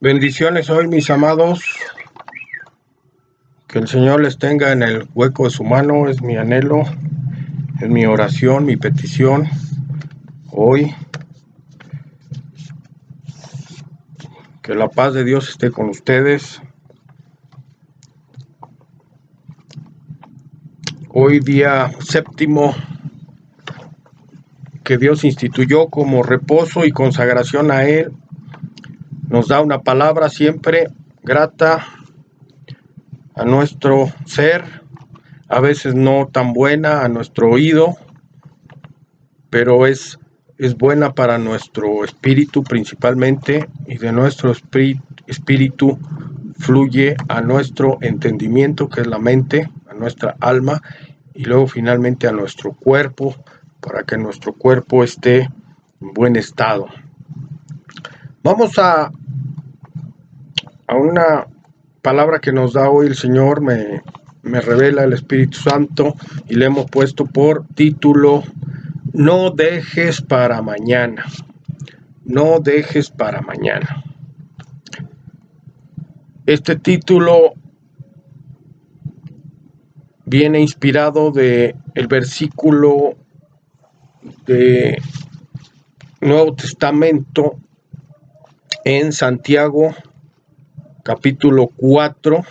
Bendiciones hoy, mis amados. Que el Señor les tenga en el hueco de su mano, es mi anhelo, es mi oración, mi petición hoy. Que la paz de Dios esté con ustedes. Hoy día séptimo que Dios instituyó como reposo y consagración a Él. Nos da una palabra siempre grata a nuestro ser, a veces no tan buena a nuestro oído, pero es buena para nuestro espíritu principalmente, y de nuestro espíritu fluye a nuestro entendimiento, que es la mente, a nuestra alma, y luego finalmente a nuestro cuerpo, para que nuestro cuerpo esté en buen estado. Vamos a una palabra que nos da hoy el Señor, me revela el Espíritu Santo, y le hemos puesto por título: no dejes para mañana. No dejes para mañana. Este título viene inspirado de el versículo de Nuevo Testamento en Santiago, capítulo 4,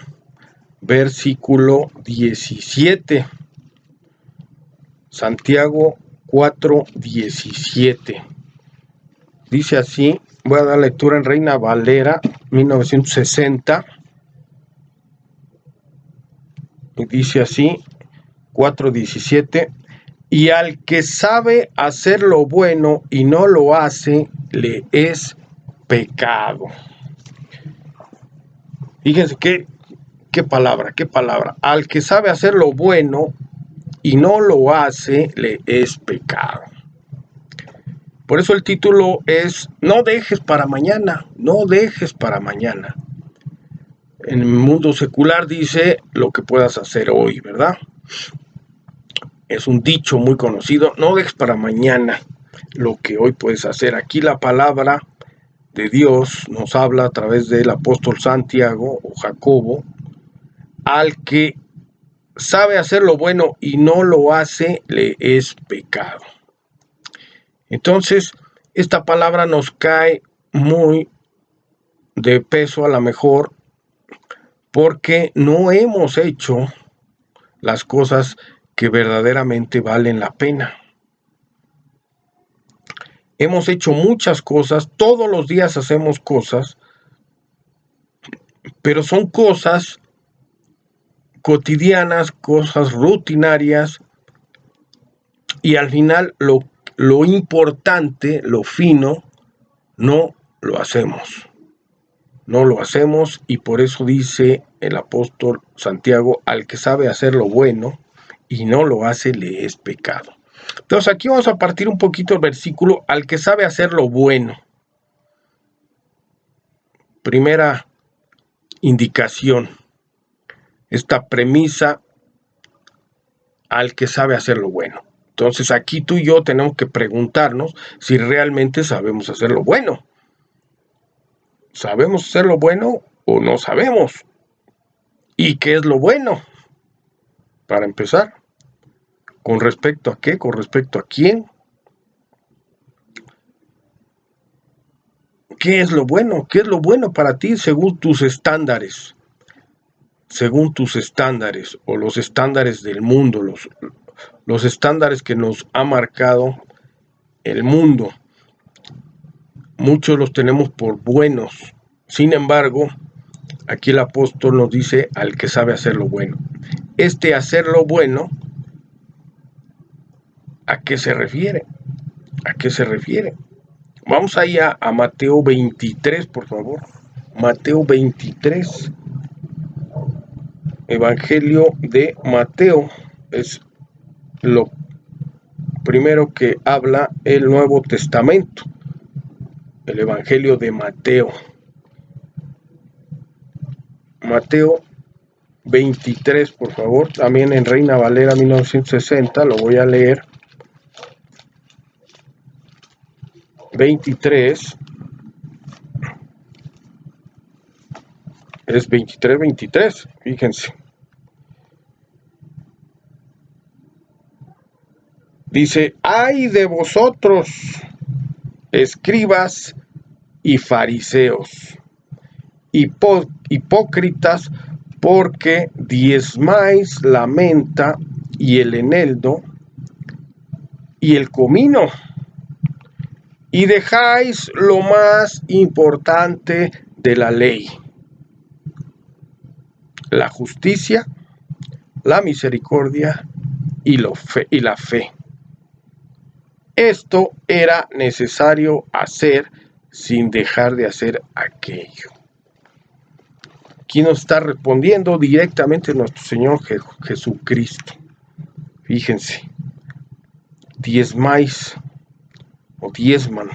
versículo 17. Santiago 4, 17. Dice así, voy a dar lectura en Reina Valera 1960. Y dice así, 4:17. Y al que sabe hacer lo bueno y no lo hace, le es pecado. Fíjense qué palabra. Al que sabe hacer lo bueno y no lo hace, le es pecado. Por eso el título es: no dejes para mañana, no dejes para mañana. En el mundo secular dice lo que puedas hacer hoy, ¿verdad? Es un dicho muy conocido: no dejes para mañana lo que hoy puedes hacer. Aquí la palabra de Dios nos habla a través del apóstol Santiago o Jacobo: al que sabe hacer lo bueno y no lo hace, le es pecado. Entonces, esta palabra nos cae muy de peso a lo mejor, porque no hemos hecho las cosas que verdaderamente valen la pena. Hemos hecho muchas cosas, todos los días hacemos cosas, pero son cosas cotidianas, cosas rutinarias, y al final lo importante, lo fino, no lo hacemos. No lo hacemos, y por eso dice el apóstol Santiago: al que sabe hacer lo bueno y no lo hace, le es pecado. Entonces aquí vamos a partir un poquito el versículo: al que sabe hacer lo bueno. Primera indicación, esta premisa: al que sabe hacer lo bueno. Entonces aquí tú y yo tenemos que preguntarnos si realmente sabemos hacer lo bueno. ¿Sabemos hacer lo bueno o no sabemos? ¿Y qué es lo bueno? Para empezar, ¿con respecto a qué? ¿Con respecto a quién? ¿Qué es lo bueno? ¿Qué es lo bueno para ti según tus estándares? Según tus estándares, o los estándares del mundo, los estándares que nos ha marcado el mundo. Muchos los tenemos por buenos. Sin embargo, aquí el apóstol nos dice: al que sabe hacer lo bueno. Este hacer lo bueno, ¿a qué se refiere? ¿A qué se refiere? Vamos ahí a Mateo 23, por favor. Mateo 23. Evangelio de Mateo es lo primero que habla el Nuevo Testamento. El Evangelio de Mateo. Mateo 23, por favor, también en Reina Valera 1960, lo voy a leer. 23 es 23, fíjense. Dice: ay de vosotros, escribas y fariseos, hipócritas, porque diezmáis la menta y el eneldo y el comino, y dejáis lo más importante de la ley, la justicia, la misericordia y la fe. Esto era necesario hacer sin dejar de hacer aquello. Aquí nos está respondiendo directamente nuestro Señor Jesucristo. Fíjense, diezmáis o diezman.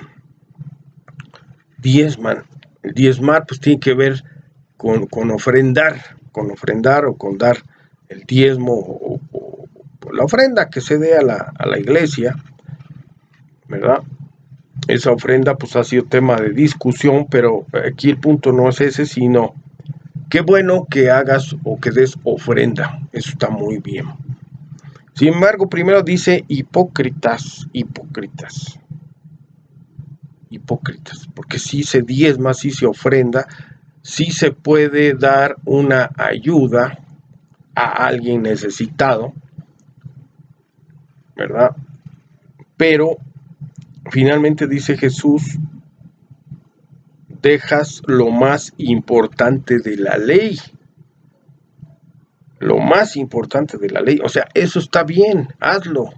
El diezmar pues tiene que ver con ofrendar o con dar el diezmo o la ofrenda que se dé a la iglesia, ¿verdad? Esa ofrenda pues ha sido tema de discusión, pero aquí el punto no es ese, sino qué bueno que hagas o que des ofrenda. Eso está muy bien. Sin embargo, primero dice hipócritas, porque si se diezma, si se ofrenda, si se puede dar una ayuda a alguien necesitado, ¿verdad? Pero finalmente dice Jesús: dejas lo más importante de la ley. Lo más importante de la ley. O sea, eso está bien, hazlo,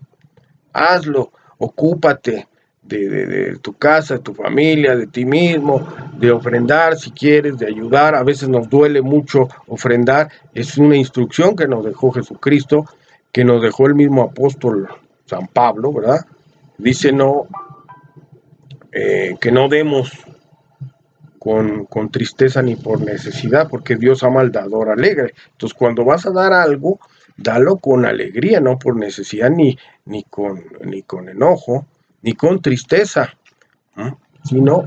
ocúpate de tu casa, de tu familia, de ti mismo, de ofrendar si quieres, de ayudar. A veces nos duele mucho ofrendar. Es una instrucción que nos dejó Jesucristo, que nos dejó el mismo apóstol San Pablo, ¿verdad? Dice que no demos con tristeza ni por necesidad, porque Dios ama al dador alegre. Entonces, cuando vas a dar algo, dalo con alegría, no por necesidad, ni con enojo, ni con tristeza, sino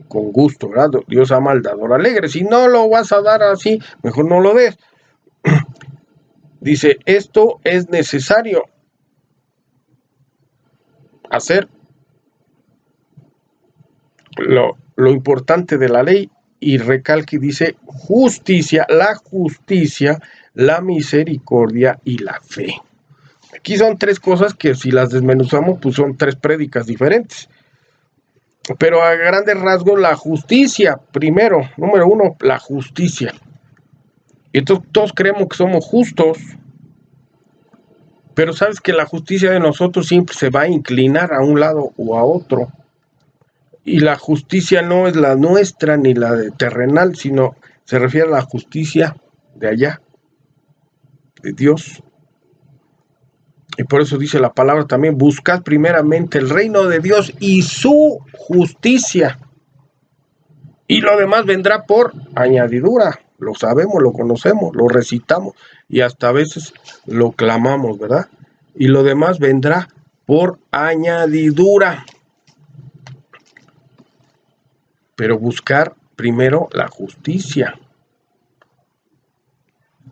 con gusto, ¿verdad? Dios ama al dador alegre. Si no lo vas a dar así, mejor no lo des. Dice: esto es necesario hacer lo importante de la ley, y recalque y dice: justicia, la misericordia y la fe. Aquí son tres cosas que si las desmenuzamos, pues son tres prédicas diferentes. Pero a grandes rasgos, la justicia, número uno, la justicia. Y todos creemos que somos justos, pero sabes que la justicia de nosotros siempre se va a inclinar a un lado o a otro. Y la justicia no es la nuestra ni la de terrenal, sino se refiere a la justicia de allá, de Dios. Y por eso dice la palabra también: buscad primeramente el reino de Dios y su justicia, y lo demás vendrá por añadidura. Lo sabemos, lo conocemos, lo recitamos y hasta a veces lo clamamos, ¿verdad? Y lo demás vendrá por añadidura. Pero buscar primero la justicia.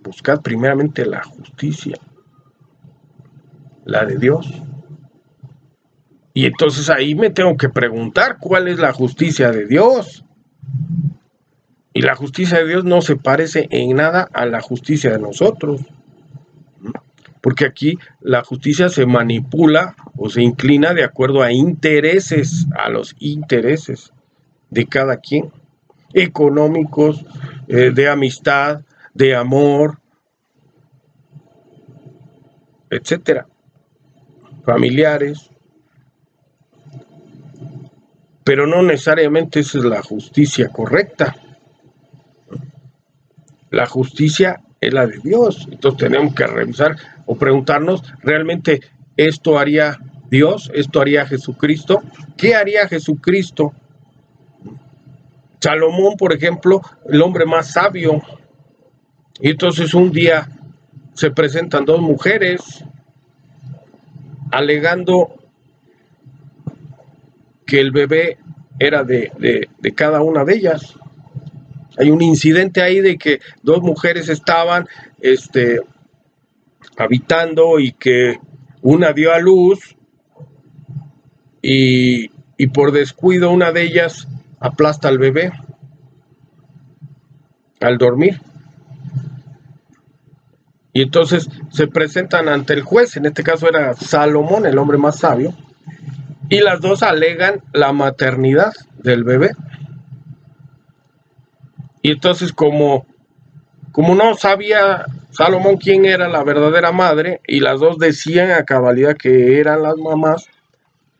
Buscad primeramente la justicia, la de Dios. Y entonces ahí me tengo que preguntar cuál es la justicia de Dios. Y la justicia de Dios no se parece en nada a la justicia de nosotros. Porque aquí la justicia se manipula o se inclina de acuerdo a intereses, a los intereses de cada quien, económicos, de amistad, de amor, etcétera, familiares. Pero no necesariamente esa es la justicia correcta. La justicia es la de Dios. Entonces tenemos que revisar o preguntarnos: ¿realmente esto haría Dios? ¿Esto haría Jesucristo? ¿Qué haría Jesucristo? Salomón, por ejemplo, el hombre más sabio, Y entonces un día se presentan dos mujeres alegando que el bebé era de cada una de ellas. Hay un incidente ahí de que dos mujeres estaban habitando y que una dio a luz y por descuido una de ellas aplasta al bebé al dormir. Y entonces se presentan ante el juez, en este caso era Salomón, el hombre más sabio, y las dos alegan la maternidad del bebé. Y entonces como no sabía Salomón quién era la verdadera madre, y las dos decían a cabalidad que eran las mamás,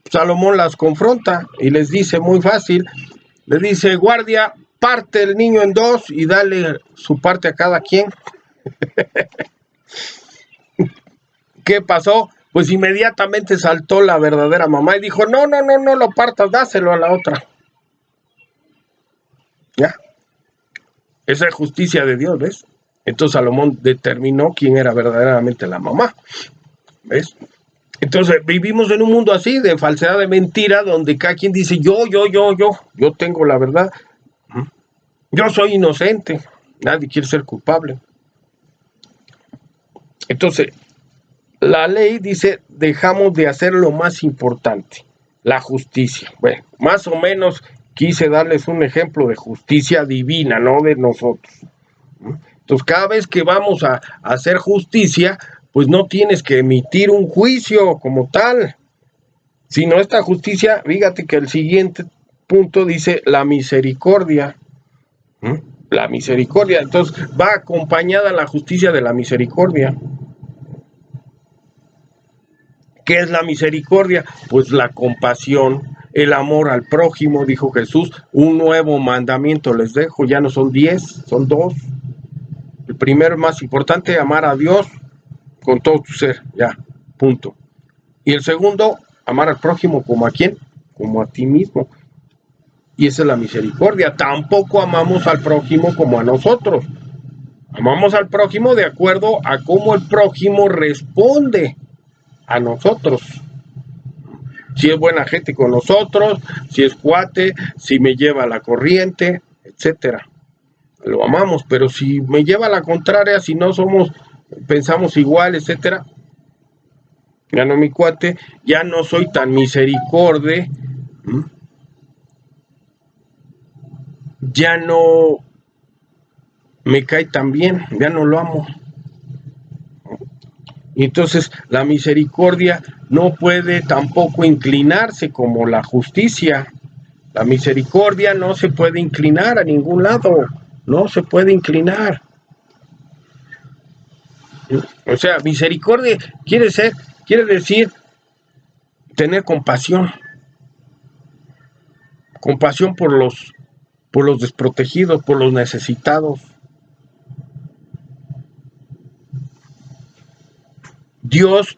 Salomón las confronta y les dice muy fácil, le dice, guardia, parte el niño en dos y dale su parte a cada quien. ¿Qué pasó? Pues inmediatamente saltó la verdadera mamá y dijo, no lo partas, dáselo a la otra. ¿Ya? Esa es justicia de Dios, ¿ves? Entonces Salomón determinó quién era verdaderamente la mamá, ¿ves? Entonces vivimos en un mundo así, de falsedad, de mentira, donde cada quien dice, yo tengo la verdad, yo soy inocente, nadie quiere ser culpable. Entonces, la ley dice, dejamos de hacer lo más importante, la justicia. Bueno, más o menos quise darles un ejemplo de justicia divina, no de nosotros. Entonces, cada vez que vamos a hacer justicia, pues no tienes que emitir un juicio como tal, sino esta justicia, fíjate que el siguiente punto dice la misericordia. La misericordia, entonces va acompañada la justicia de la misericordia. ¿Qué es la misericordia? Pues la compasión, el amor al prójimo, dijo Jesús, un nuevo mandamiento les dejo, ya no son 10, son 2. El primero más importante, amar a Dios con todo tu ser, ya, punto. Y el segundo, amar al prójimo como a quién, como a ti mismo. Y esa es la misericordia. Tampoco amamos al prójimo como a nosotros. Amamos al prójimo de acuerdo a cómo el prójimo responde a nosotros. Si es buena gente con nosotros, si es cuate, si me lleva a la corriente, etcétera. Lo amamos, pero si me lleva a la contraria, si no pensamos igual, etcétera, ya no mi cuate, ya no soy tan misericorde, ya no me cae tan bien, ya no lo amo. Y entonces la misericordia no puede tampoco inclinarse como la justicia. La misericordia no se puede inclinar a ningún lado, no se puede inclinar. O sea, misericordia quiere decir tener compasión por los desprotegidos, por los necesitados. Dios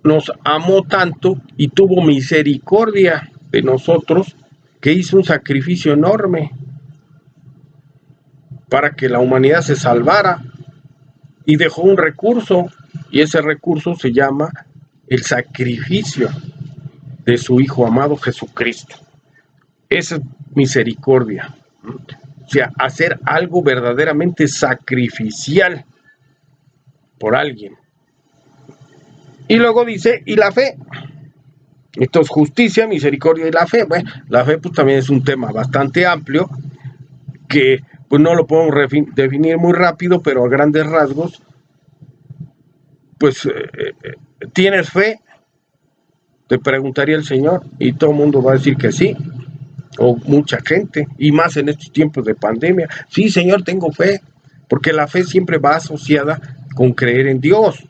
nos amó tanto y tuvo misericordia de nosotros que hizo un sacrificio enorme para que la humanidad se salvara y dejó un recurso, y ese recurso se llama el sacrificio de su Hijo amado Jesucristo. Esa es misericordia. O sea, hacer algo verdaderamente sacrificial por alguien. Y luego dice, y la fe. Entonces, justicia, misericordia y la fe. Bueno, la fe pues también es un tema bastante amplio que pues no lo podemos definir muy rápido, pero a grandes rasgos, pues ¿tienes fe? Te preguntaría el Señor, y todo el mundo va a decir que sí, o mucha gente, y más en estos tiempos de pandemia. Sí, Señor, tengo fe, porque la fe siempre va asociada con creer en Dios.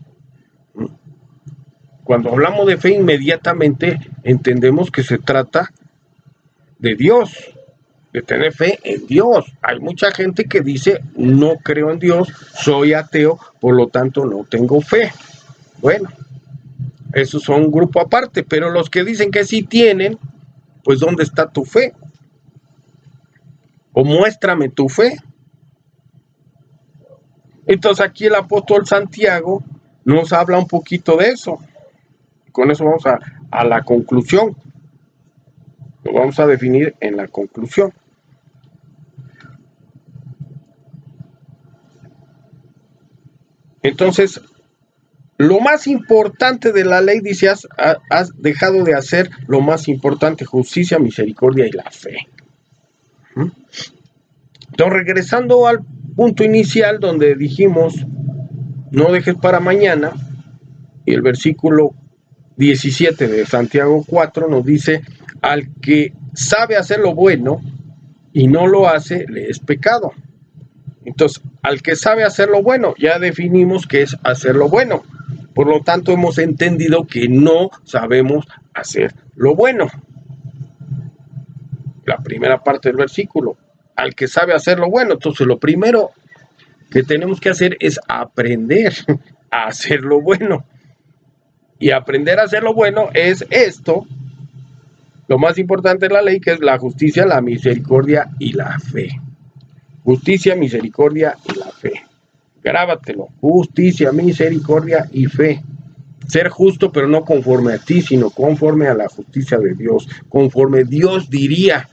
Cuando hablamos de fe, inmediatamente entendemos que se trata de Dios, de tener fe en Dios. Hay mucha gente que dice, no creo en Dios, soy ateo, por lo tanto no tengo fe. Bueno, esos son un grupo aparte, pero los que dicen que sí tienen, pues ¿dónde está tu fe? O muéstrame tu fe. Entonces aquí el apóstol Santiago nos habla un poquito de eso. Con eso vamos a la conclusión. Lo vamos a definir en la conclusión. Entonces, lo más importante de la ley, dice, has dejado de hacer lo más importante: justicia, misericordia y la fe. Entonces, regresando al punto inicial donde dijimos, no dejes para mañana, y el versículo 17 de Santiago 4 nos dice, al que sabe hacer lo bueno y no lo hace, le es pecado. Entonces, al que sabe hacer lo bueno, ya definimos qué es hacer lo bueno. Por lo tanto, hemos entendido que no sabemos hacer lo bueno. La primera parte del versículo, al que sabe hacer lo bueno. Entonces, lo primero que tenemos que hacer es aprender a hacer lo bueno. Y aprender a hacer lo bueno es esto, lo más importante de la ley, que es la justicia, la misericordia y la fe. Justicia, misericordia y la fe. Grábatelo. Justicia, misericordia y fe. Ser justo, pero no conforme a ti, sino conforme a la justicia de Dios. Conforme Dios diría.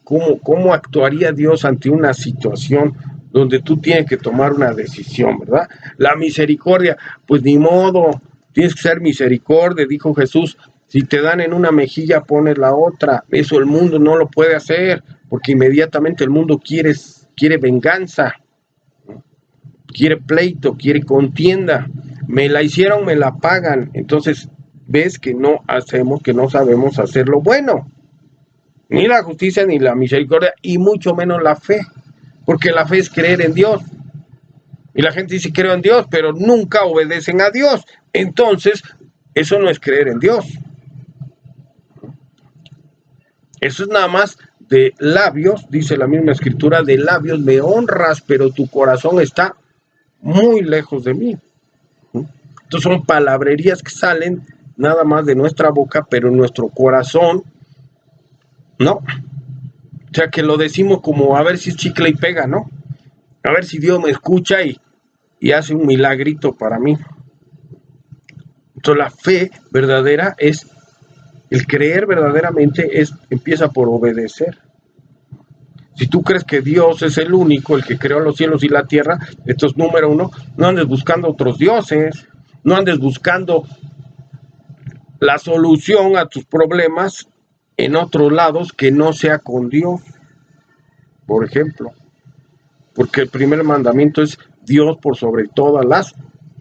¿Cómo actuaría Dios ante una situación donde tú tienes que tomar una decisión, verdad? La misericordia, pues ni modo. Tienes que ser misericordia, dijo Jesús. Si te dan en una mejilla, pones la otra. Eso el mundo no lo puede hacer, porque inmediatamente el mundo quiere venganza, quiere pleito, quiere contienda. Me la hicieron, me la pagan. Entonces, ves que no sabemos hacer lo bueno. Ni la justicia, ni la misericordia, y mucho menos la fe. Porque la fe es creer en Dios. Y la gente dice, creo en Dios, pero nunca obedecen a Dios. Entonces, eso no es creer en Dios. Eso es nada más de labios, dice la misma escritura, de labios me honras, pero tu corazón está muy lejos de mí. Entonces son palabrerías que salen nada más de nuestra boca, pero nuestro corazón no. O sea, que lo decimos como a ver si es chicle y pega, ¿no? A ver si Dios me escucha y hace un milagrito para mí. Entonces la fe verdadera es, el creer verdaderamente empieza por obedecer. Si tú crees que Dios es el único, el que creó los cielos y la tierra, entonces, número uno, no andes buscando otros dioses, no andes buscando la solución a tus problemas en otros lados que no sea con Dios, por ejemplo. Porque el primer mandamiento es Dios por sobre todas las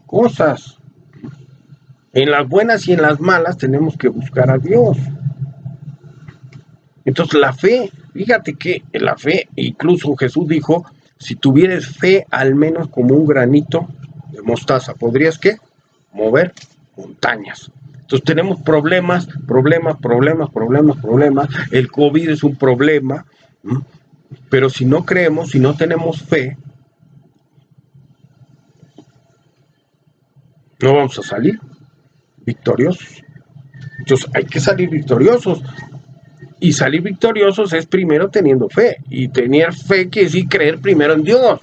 cosas. En las buenas y en las malas tenemos que buscar a Dios. Entonces la fe, fíjate que la fe, incluso Jesús dijo, si tuvieres fe al menos como un granito de mostaza, ¿podrías qué? Mover montañas. Entonces tenemos problemas. El COVID es un problema, pero si no creemos, si no tenemos fe, no vamos a salir victoriosos. Entonces hay que salir victoriosos. Y salir victoriosos es primero teniendo fe. Y tener fe quiere decir creer primero en Dios.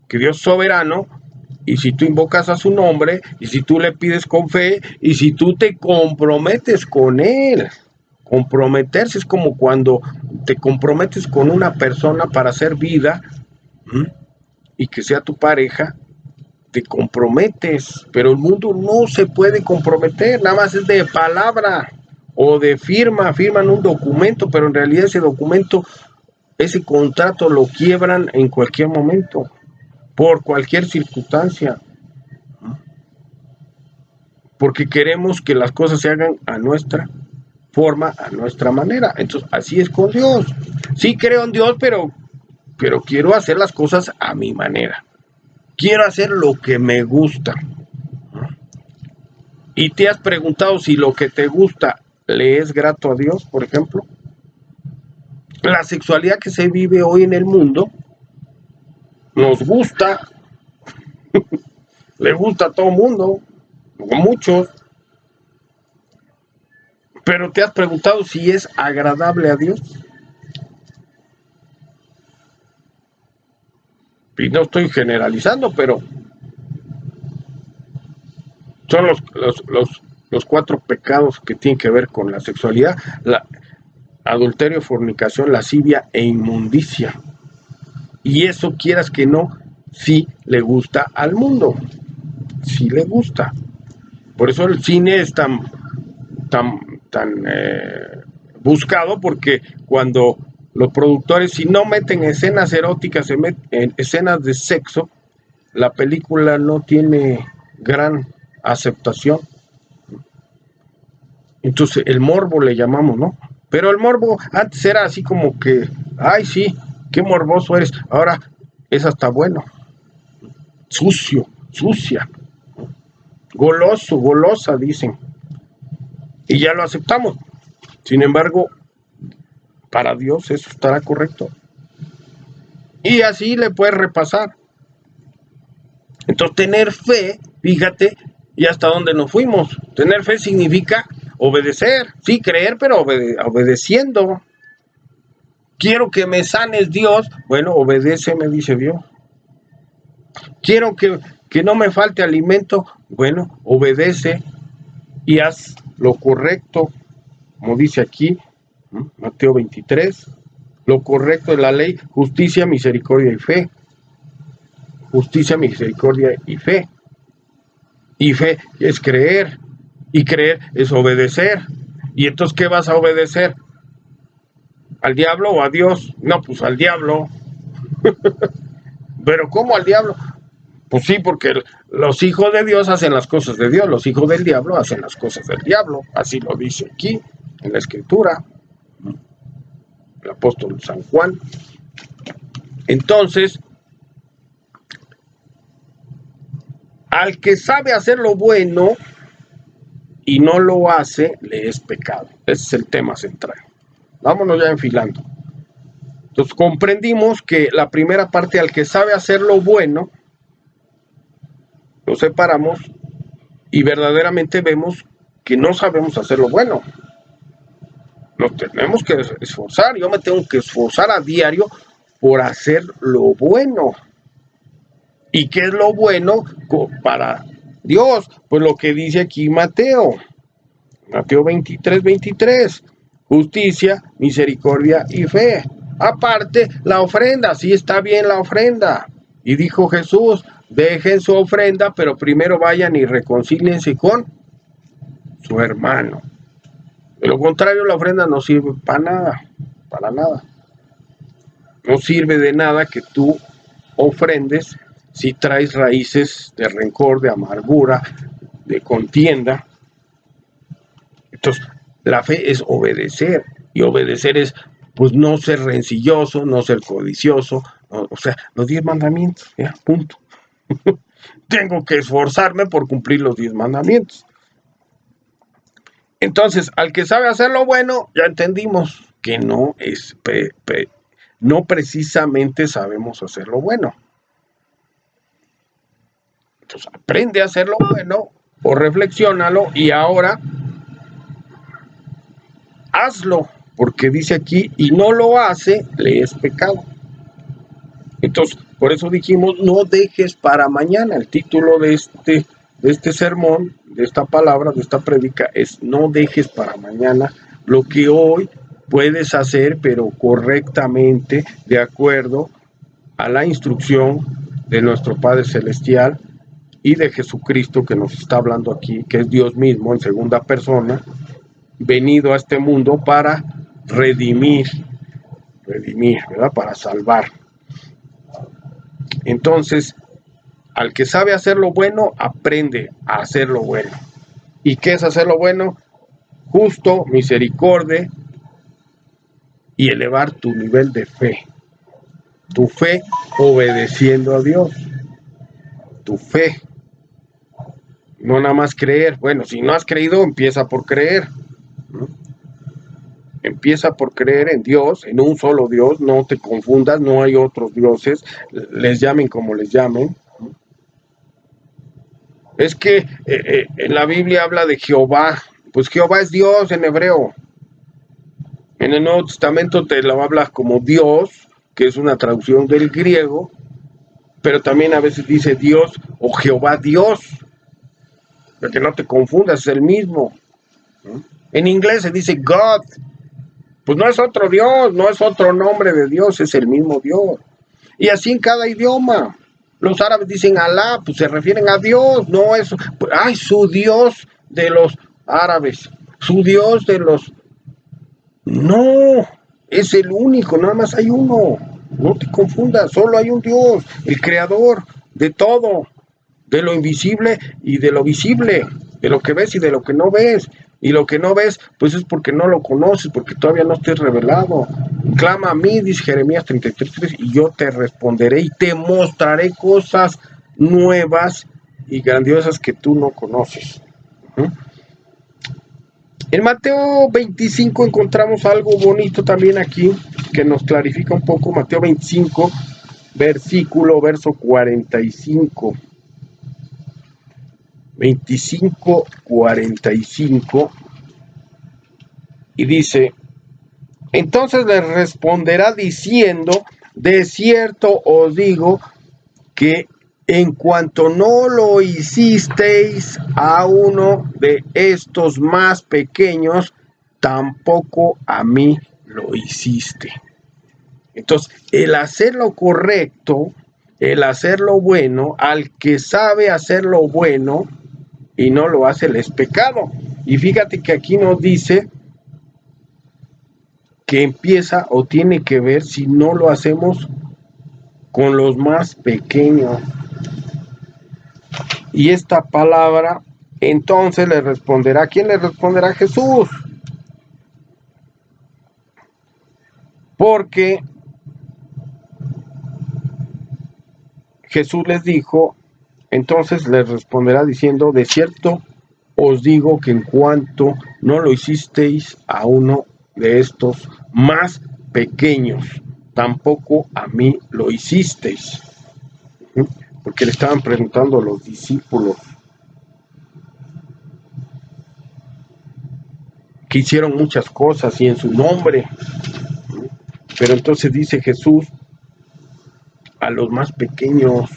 Que Dios es soberano. Y si tú invocas a su nombre, y si tú le pides con fe, y si tú te comprometes con Él. Comprometerse es como cuando te comprometes con una persona para hacer vida, y que sea tu pareja, te comprometes. Pero el mundo no se puede comprometer, nada más es de palabra. O de firman un documento, pero en realidad ese documento, ese contrato lo quiebran en cualquier momento, por cualquier circunstancia, porque queremos que las cosas se hagan a nuestra forma, a nuestra manera. Entonces, así es con Dios. Sí creo en Dios, pero quiero hacer las cosas a mi manera. Quiero hacer lo que me gusta. ¿Y te has preguntado si lo que te gusta le es grato a Dios, por ejemplo? La sexualidad que se vive hoy en el mundo nos gusta, le gusta a todo el mundo, a muchos, pero ¿te has preguntado si es agradable a Dios? y no estoy generalizando, pero son los 4 pecados que tienen que ver con la sexualidad: adulterio, fornicación, lascivia e inmundicia. Y eso, quieras que no, sí le gusta al mundo, sí le gusta. Por eso el cine es tan buscado, porque cuando los productores, si no meten escenas eróticas, se meten escenas de sexo, la película no tiene gran aceptación. Entonces el morbo le llamamos, ¿no? Pero el morbo antes era así como que, ay sí, qué morboso eres. Ahora es hasta bueno. Sucio, sucia, goloso, golosa, dicen. Y ya lo aceptamos. Sin embargo, para Dios eso estará correcto. Y así le puedes repasar. Entonces, tener fe, fíjate, y hasta dónde nos fuimos. Tener fe significa obedecer, sí, creer, pero obedeciendo. Quiero que me sanes, Dios. Bueno, obedece, me dice Dios. Quiero que no me falte alimento. Bueno, obedece y haz lo correcto, como dice aquí, Mateo 23. Lo correcto de la ley: justicia, misericordia y fe. Justicia, misericordia y fe. Y fe es creer. Y creer es obedecer. ¿Y entonces qué vas a obedecer? ¿Al diablo o a Dios? No, pues al diablo. ¿Pero cómo al diablo? Pues sí, porque los hijos de Dios hacen las cosas de Dios, los hijos del diablo hacen las cosas del diablo. Así lo dice aquí, en la Escritura, el apóstol San Juan. Entonces, al que sabe hacer lo bueno y no lo hace, le es pecado. Ese es el tema central. Vámonos ya enfilando. Entonces comprendimos que la primera parte, al que sabe hacer lo bueno, lo separamos y verdaderamente vemos que no sabemos hacer lo bueno. Nos tenemos que esforzar. Yo me tengo que esforzar a diario por hacer lo bueno. ¿Y qué es lo bueno para Dios? Pues lo que dice aquí Mateo 23. Justicia, misericordia y fe. Aparte, la ofrenda, sí está bien la ofrenda. Y dijo Jesús: dejen su ofrenda, pero primero vayan y reconcíliense con su hermano. De lo contrario, la ofrenda no sirve para nada, para nada. No sirve de nada que tú ofrendes si traes raíces de rencor, de amargura, de contienda. Entonces, la fe es obedecer, y obedecer es, pues, no ser rencilloso, no ser codicioso, o sea, los 10 mandamientos, ya, punto. Tengo que esforzarme por cumplir los 10 mandamientos. Entonces, al que sabe hacer lo bueno, ya entendimos que no es no precisamente sabemos hacer lo bueno. Entonces, aprende a hacer lo bueno o reflexiónalo y ahora hazlo, porque dice aquí, y no lo hace, le es pecado. Entonces, por eso dijimos, no dejes para mañana. El título de este sermón, de esta palabra, de esta prédica, es: no dejes para mañana lo que hoy puedes hacer, pero correctamente, de acuerdo a la instrucción de nuestro Padre Celestial y de Jesucristo, que nos está hablando aquí, que es Dios mismo en segunda persona, venido a este mundo para redimir, ¿verdad? Para salvar. Entonces, al que sabe hacer lo bueno, aprende a hacer lo bueno. ¿Y qué es hacer lo bueno? Justo, misericordia y elevar tu nivel de fe. Tu fe obedeciendo a Dios. Tu fe. No nada más creer. Bueno, si no has creído, empieza por creer. ¿No? Empieza por creer en Dios, en un solo Dios. No te confundas, no hay otros dioses. Les llamen como les llamen. Es que en la Biblia habla de Jehová. Pues Jehová es Dios en hebreo. En el Nuevo Testamento te lo habla como Dios, que es una traducción del griego, pero también a veces dice Dios o Jehová Dios, para que no te confundas, es el mismo. En inglés se dice God, pues no es otro Dios, no es otro nombre de Dios, es el mismo Dios. Y así en cada idioma. Los árabes dicen Alá, pues se refieren a Dios, no es, pues, ay, su Dios de los árabes, su Dios de los... No, es el único, nada más hay uno. No te confundas, solo hay un Dios, el creador de todo, de lo invisible y de lo visible, de lo que ves y de lo que no ves. Y lo que no ves, pues es porque no lo conoces, porque todavía no estés revelado. Clama a mí, dice Jeremías 33:3, y yo te responderé y te mostraré cosas nuevas y grandiosas que tú no conoces. En Mateo 25 encontramos algo bonito también aquí, que nos clarifica un poco. Mateo 25, verso 45. 25:45, y dice: entonces les responderá diciendo, de cierto os digo que en cuanto no lo hicisteis a uno de estos más pequeños, tampoco a mí lo hiciste. Entonces, el hacer lo correcto, el hacer lo bueno, al que sabe hacer lo bueno y no lo hace, le es pecado. Y fíjate que aquí nos dice que empieza o tiene que ver si no lo hacemos con los más pequeños. Y esta palabra, entonces le responderá, ¿quién le responderá? Jesús. Porque Jesús les dijo, entonces les responderá diciendo, de cierto os digo que en cuanto no lo hicisteis a uno de estos más pequeños, tampoco a mí lo hicisteis. Porque le estaban preguntando a los discípulos que hicieron muchas cosas y en su nombre. Pero entonces dice Jesús a los más pequeños.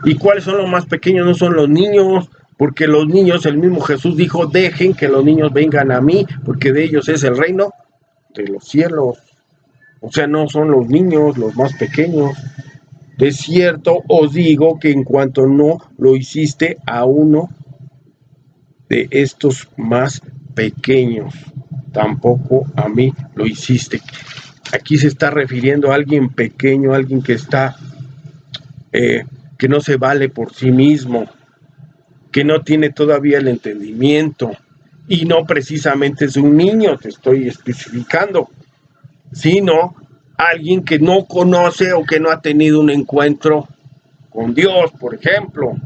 ¿Y cuáles son los más pequeños? No son los niños, porque los niños, el mismo Jesús dijo, dejen que los niños vengan a mí, porque de ellos es el reino de los cielos. O sea, no son los niños los más pequeños. De cierto os digo que en cuanto no lo hiciste a uno de estos más pequeños, tampoco a mí lo hiciste. Aquí se está refiriendo a alguien pequeño, a alguien que está, que no se vale por sí mismo, que no tiene todavía el entendimiento, y no precisamente es un niño, te estoy especificando, sino alguien que no conoce o que no ha tenido un encuentro con Dios, por ejemplo.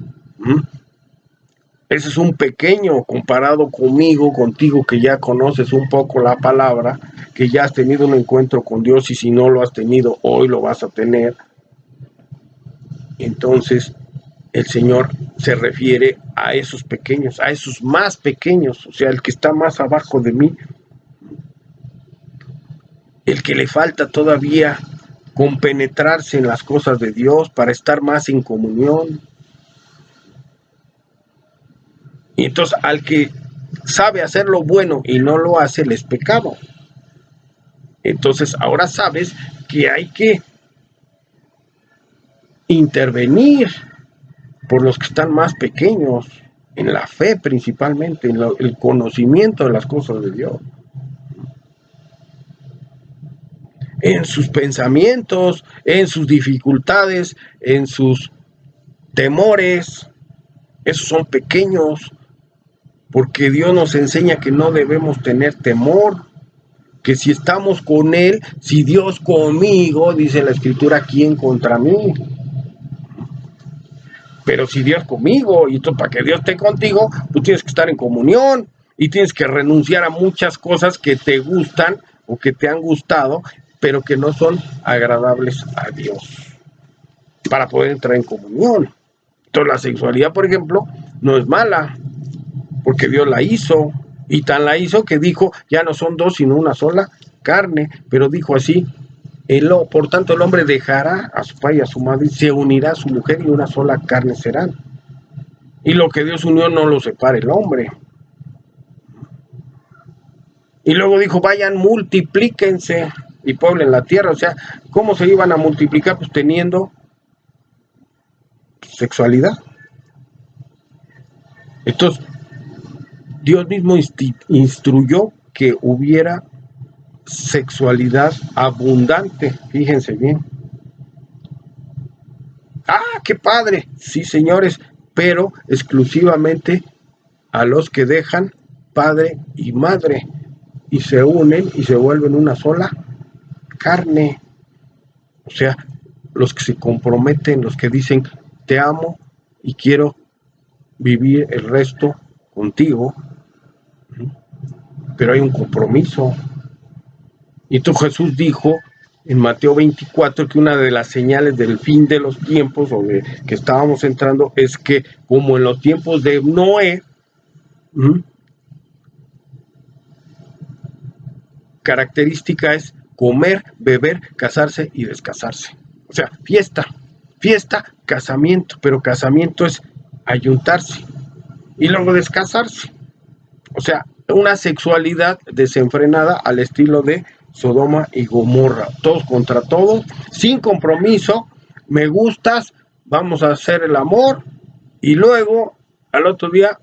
Ese es un pequeño comparado conmigo, contigo, que ya conoces un poco la palabra, que ya has tenido un encuentro con Dios, y si no lo has tenido, hoy lo vas a tener. Entonces, el Señor se refiere a esos pequeños, a esos más pequeños, o sea, el que está más abajo de mí, el que le falta todavía compenetrarse en las cosas de Dios para estar más en comunión. Y entonces al que sabe hacer lo bueno y no lo hace, le es pecado. Entonces ahora sabes que hay que intervenir por los que están más pequeños, en la fe principalmente, en el conocimiento de las cosas de Dios, en sus pensamientos, en sus dificultades, en sus temores. Esos son pequeños, porque Dios nos enseña que no debemos tener temor, que si estamos con Él, si Dios conmigo, dice la Escritura, ¿quién contra mí? Pero si Dios conmigo, y para que Dios esté contigo, tú tienes que estar en comunión y tienes que renunciar a muchas cosas que te gustan o que te han gustado, pero que no son agradables a Dios, para poder entrar en comunión. Entonces la sexualidad, por ejemplo, no es mala, porque Dios la hizo, y tan la hizo que dijo, ya no son dos sino una sola carne, pero dijo así, Por tanto, el hombre dejará a su padre y a su madre, y se unirá a su mujer y una sola carne serán. Y lo que Dios unió no lo separe el hombre. Y luego dijo, vayan, multiplíquense y pueblen la tierra. O sea, ¿cómo se iban a multiplicar? Pues teniendo sexualidad. Entonces, Dios mismo instruyó que hubiera sexualidad abundante. Fíjense bien. ¡Ah, qué padre! Sí, señores, pero exclusivamente a los que dejan padre y madre y se unen y se vuelven una sola carne. O sea, los que se comprometen, los que dicen te amo y quiero vivir el resto contigo, pero hay un compromiso. Y entonces Jesús dijo en Mateo 24 que una de las señales del fin de los tiempos, o de que estábamos entrando, es que como en los tiempos de Noé, característica es comer, beber, casarse y descasarse. O sea, fiesta, casamiento, pero casamiento es ayuntarse y luego descasarse. O sea, una sexualidad desenfrenada al estilo de Sodoma y Gomorra, todos contra todos, sin compromiso, me gustas, vamos a hacer el amor y luego al otro día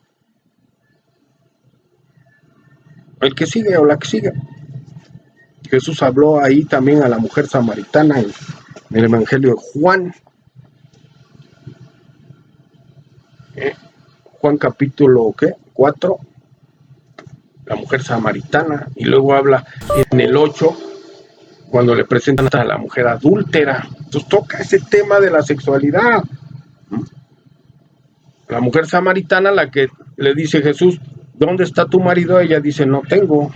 el que sigue o la que sigue. Jesús habló ahí también a la mujer samaritana en el Evangelio de Juan. Juan capítulo 4, la mujer samaritana, y luego habla en el 8 cuando le presentan a la mujer adúltera. Entonces toca ese tema de la sexualidad. La mujer samaritana, la que le dice Jesús, ¿dónde está tu marido? Ella dice, no tengo.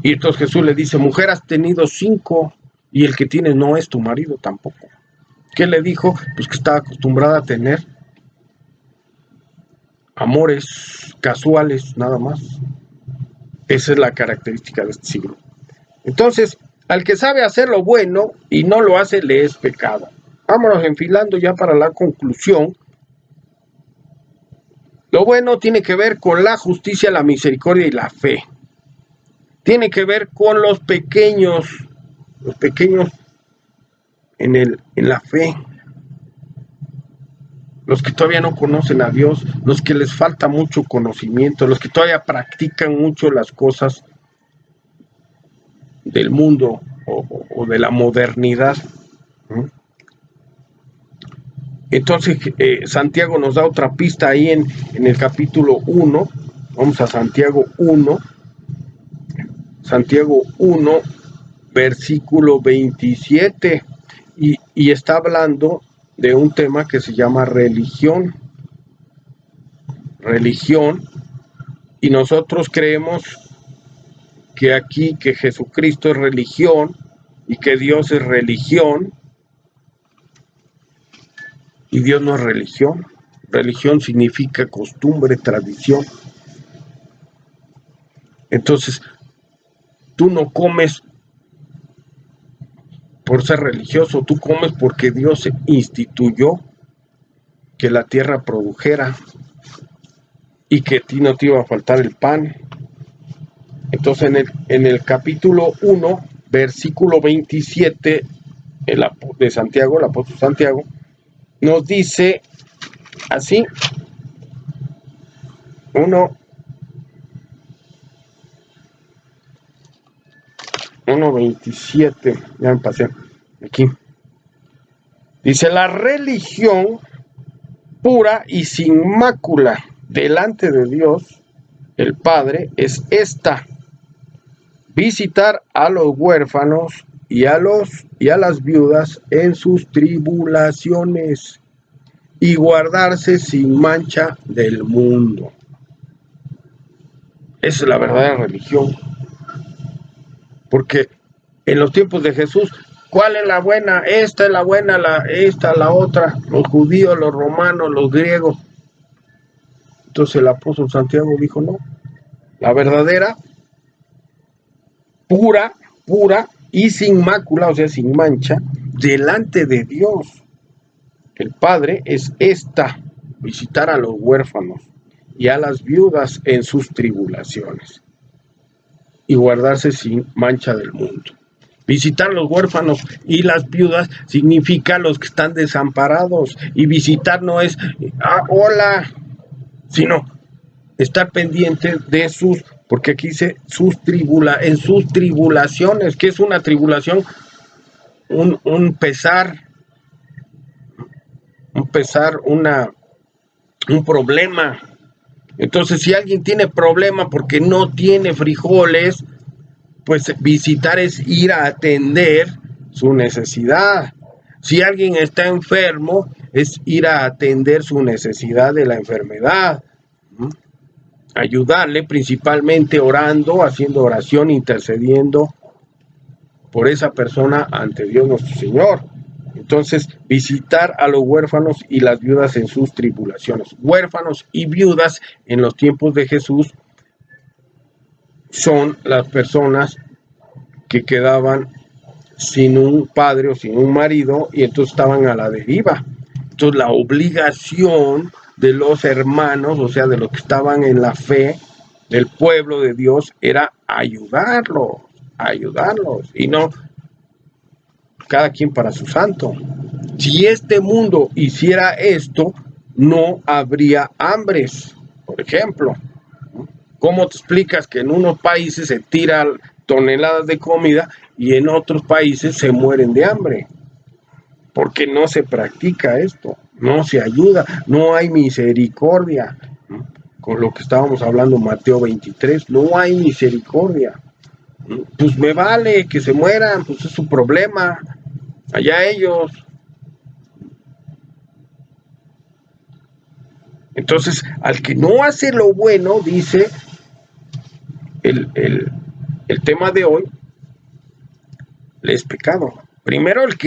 Y entonces Jesús le dice, mujer, has tenido 5 y el que tienes no es tu marido tampoco. ¿Qué le dijo? Pues que estaba acostumbrada a tener amores casuales, nada más. Esa es la característica de este siglo. Entonces, al que sabe hacer lo bueno y no lo hace, le es pecado. Vámonos enfilando ya para la conclusión. Lo bueno tiene que ver con la justicia, la misericordia y la fe. Tiene que ver con los pequeños en la fe. Los que todavía no conocen a Dios, los que les falta mucho conocimiento, los que todavía practican mucho las cosas del mundo o de la modernidad. Entonces, Santiago nos da otra pista ahí en el capítulo 1. Vamos a Santiago 1. Santiago 1, versículo 27. Y está hablando de un tema que se llama religión. Religión. Y nosotros creemos que aquí, que Jesucristo es religión y que Dios es religión. Y Dios no es religión. Religión significa costumbre, tradición. Entonces, tú no comes por ser religioso, tú comes porque Dios instituyó que la tierra produjera y que a ti no te iba a faltar el pan. Entonces, en el capítulo 1, versículo 27 de Santiago, el apóstol Santiago, nos dice así, 1:27, ya me pasé aquí. Dice, la religión pura y sin mácula delante de Dios, el Padre, es esta: visitar a los huérfanos y a las viudas en sus tribulaciones y guardarse sin mancha del mundo. Esa es la verdadera religión. Porque en los tiempos de Jesús, ¿cuál es la buena? Esta es la buena, esta, la otra, los judíos, los romanos, los griegos. Entonces el apóstol Santiago dijo, no, la verdadera, pura pura y sin mácula, o sea, sin mancha, delante de Dios. El Padre es esta: visitar a los huérfanos y a las viudas en sus tribulaciones, y guardarse sin mancha del mundo. Visitar a los huérfanos y las viudas significa los que están desamparados, y visitar no es hola, sino estar pendiente de sus, porque aquí dice en sus tribulaciones. ¿Qué es una tribulación? Un pesar, un problema. Entonces, si alguien tiene problema porque no tiene frijoles, pues visitar es ir a atender su necesidad. Si alguien está enfermo, es ir a atender su necesidad de la enfermedad. Ayudarle, principalmente orando, haciendo oración, intercediendo por esa persona ante Dios nuestro Señor. Entonces, visitar a los huérfanos y las viudas en sus tribulaciones. Huérfanos y viudas en los tiempos de Jesús son las personas que quedaban sin un padre o sin un marido, y entonces estaban a la deriva. Entonces, la obligación de los hermanos, o sea, de los que estaban en la fe del pueblo de Dios, era ayudarlos, y no cada quien para su santo. Si este mundo hiciera esto, no habría hambres. Por ejemplo, ¿cómo te explicas que en unos países se tiran toneladas de comida y en otros países se mueren de hambre? Porque no se practica esto, no se ayuda, no hay misericordia. Con lo que estábamos hablando en Mateo 23, no hay misericordia. Pues me vale que se mueran, pues es su problema, allá ellos. Entonces, al que no hace lo bueno, dice el tema de hoy, le es pecado. Primero, el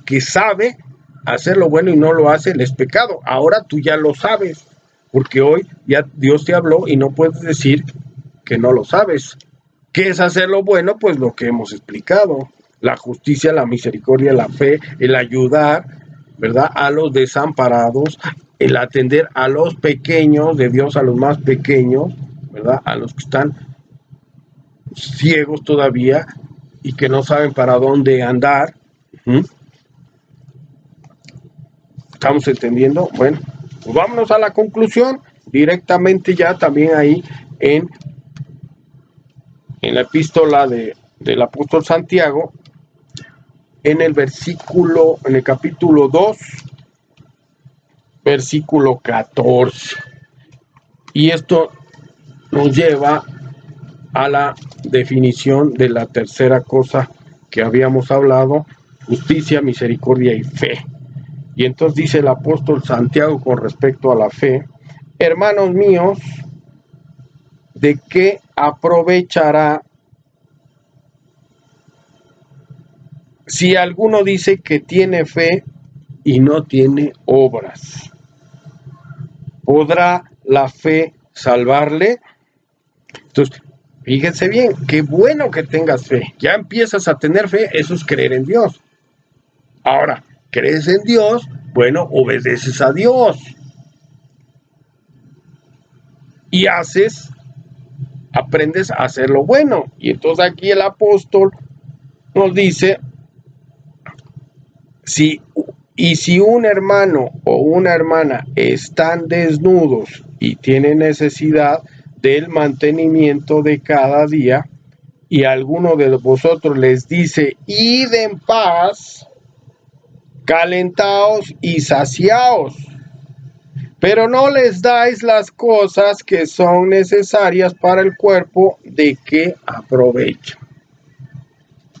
que sabe hacer lo bueno y no lo hace, le es pecado. Ahora tú ya lo sabes, porque hoy ya Dios te habló y no puedes decir que no lo sabes. ¿Qué es hacer lo bueno? Pues lo que hemos explicado: la justicia, la misericordia, la fe, el ayudar, ¿verdad?, a los desamparados, el atender a los pequeños de Dios, a los más pequeños, ¿verdad?, a los que están ciegos todavía y que no saben para dónde andar. ¿Estamos entendiendo? Bueno, pues vámonos a la conclusión directamente ya también ahí en la epístola del apóstol Santiago, en el capítulo 2, versículo 14. Y esto nos lleva a la definición de la tercera cosa que habíamos hablado: justicia, misericordia y fe. Y entonces dice el apóstol Santiago con respecto a la fe: hermanos míos, ¿de qué aprovechará si alguno dice que tiene fe y no tiene obras? ¿Podrá la fe salvarle? Entonces, fíjense bien, qué bueno que tengas fe. Ya empiezas a tener fe, eso es creer en Dios. Ahora, crees en Dios, bueno, obedeces a Dios y aprendes a hacer lo bueno. Y entonces aquí el apóstol nos dice: si un hermano o una hermana están desnudos y tienen necesidad del mantenimiento de cada día, y alguno de vosotros les dice: id en paz, calentaos y saciaos, pero no les dais las cosas que son necesarias para el cuerpo, ¿de qué aprovecha?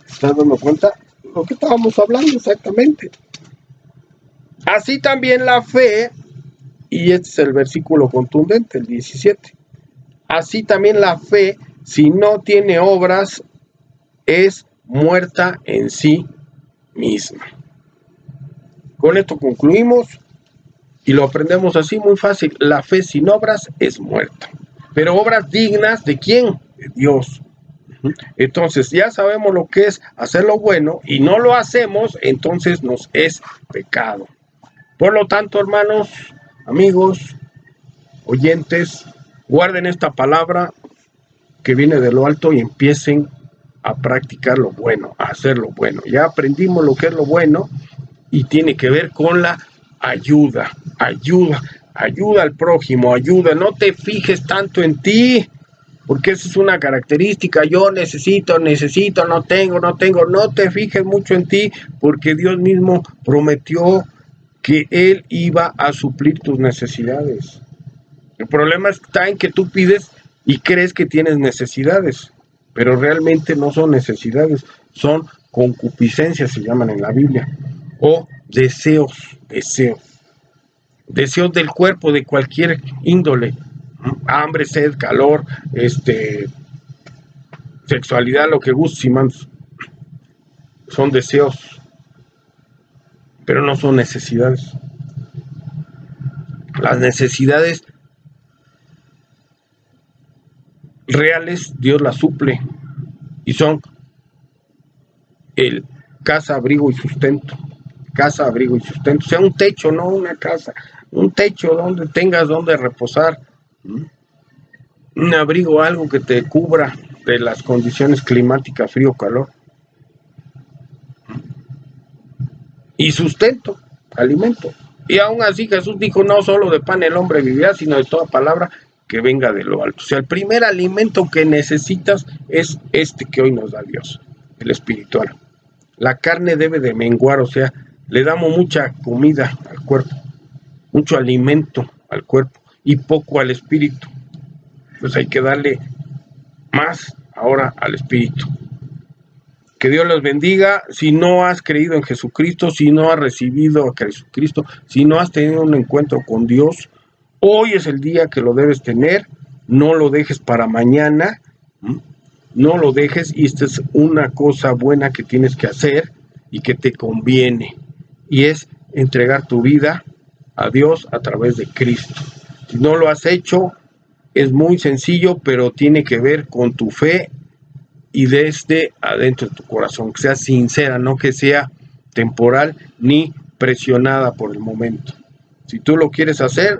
¿Estás dando cuenta? Lo que estábamos hablando exactamente. Así también la fe, y este es el versículo contundente, el 17. Así también la fe, si no tiene obras, es muerta en sí misma. Con esto concluimos y lo aprendemos así muy fácil: la fe sin obras es muerta. Pero obras dignas, ¿de quién? De Dios. Entonces ya sabemos lo que es hacer lo bueno y no lo hacemos, entonces nos es pecado. Por lo tanto, hermanos, amigos, oyentes, guarden esta palabra que viene de lo alto y empiecen a practicar lo bueno, a hacer lo bueno. Ya aprendimos lo que es lo bueno y tiene que ver con la ayuda al prójimo, ayuda. No te fijes tanto en ti, porque esa es una característica. Yo necesito, no tengo. No te fijes mucho en ti, porque Dios mismo prometió que Él iba a suplir tus necesidades. El problema está en que tú pides y crees que tienes necesidades, pero realmente no son necesidades, son concupiscencias, se llaman en la Biblia, o deseos del cuerpo de cualquier índole, hambre, sed, calor, sexualidad, lo que gustes y mandes, son deseos, pero no son necesidades. Las necesidades reales Dios las suple y son el casa, abrigo y sustento. Casa, abrigo y sustento. O sea, un techo, no una casa. Un techo donde tengas donde reposar. Un abrigo, algo que te cubra de las condiciones climáticas, frío, calor. Y sustento, alimento. Y aún así Jesús dijo, no solo de pan el hombre vivirá, sino de toda palabra que venga de lo alto. O sea, el primer alimento que necesitas es este que hoy nos da Dios, el espiritual. La carne debe de menguar, o sea, le damos mucha comida al cuerpo, mucho alimento al cuerpo y poco al espíritu. Pues hay que darle más ahora al espíritu. Que Dios los bendiga. Si no has creído en Jesucristo, si no has recibido a Jesucristo, si no has tenido un encuentro con Dios, hoy es el día que lo debes tener. No lo dejes para mañana. No lo dejes, y esta es una cosa buena que tienes que hacer y que te conviene. Y es entregar tu vida a Dios a través de Cristo. Si no lo has hecho, es muy sencillo, pero tiene que ver con tu fe y desde adentro de tu corazón, que sea sincera, no que sea temporal ni presionada por el momento. Si tú lo quieres hacer,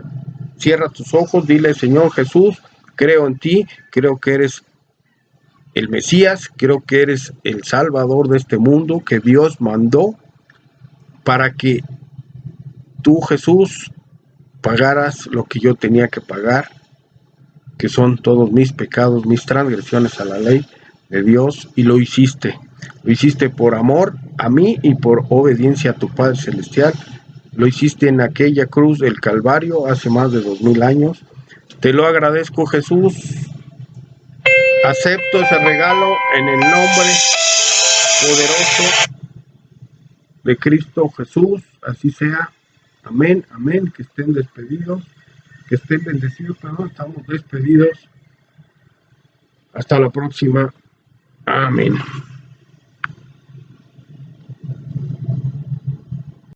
cierra tus ojos, dile: Señor Jesús, creo en ti, creo que eres el Mesías, creo que eres el Salvador de este mundo, que Dios mandó para que tú, Jesús, pagaras lo que yo tenía que pagar, que son todos mis pecados, mis transgresiones a la ley de Dios, y lo hiciste por amor a mí y por obediencia a tu Padre Celestial. Lo hiciste en aquella cruz del Calvario hace más de 2000 años. Te lo agradezco, Jesús. Acepto ese regalo en el nombre poderoso de Cristo Jesús. Así sea. Amén, amén. Que estén despedidos, que estén bendecidos, pero estamos despedidos. Hasta la próxima. Amén.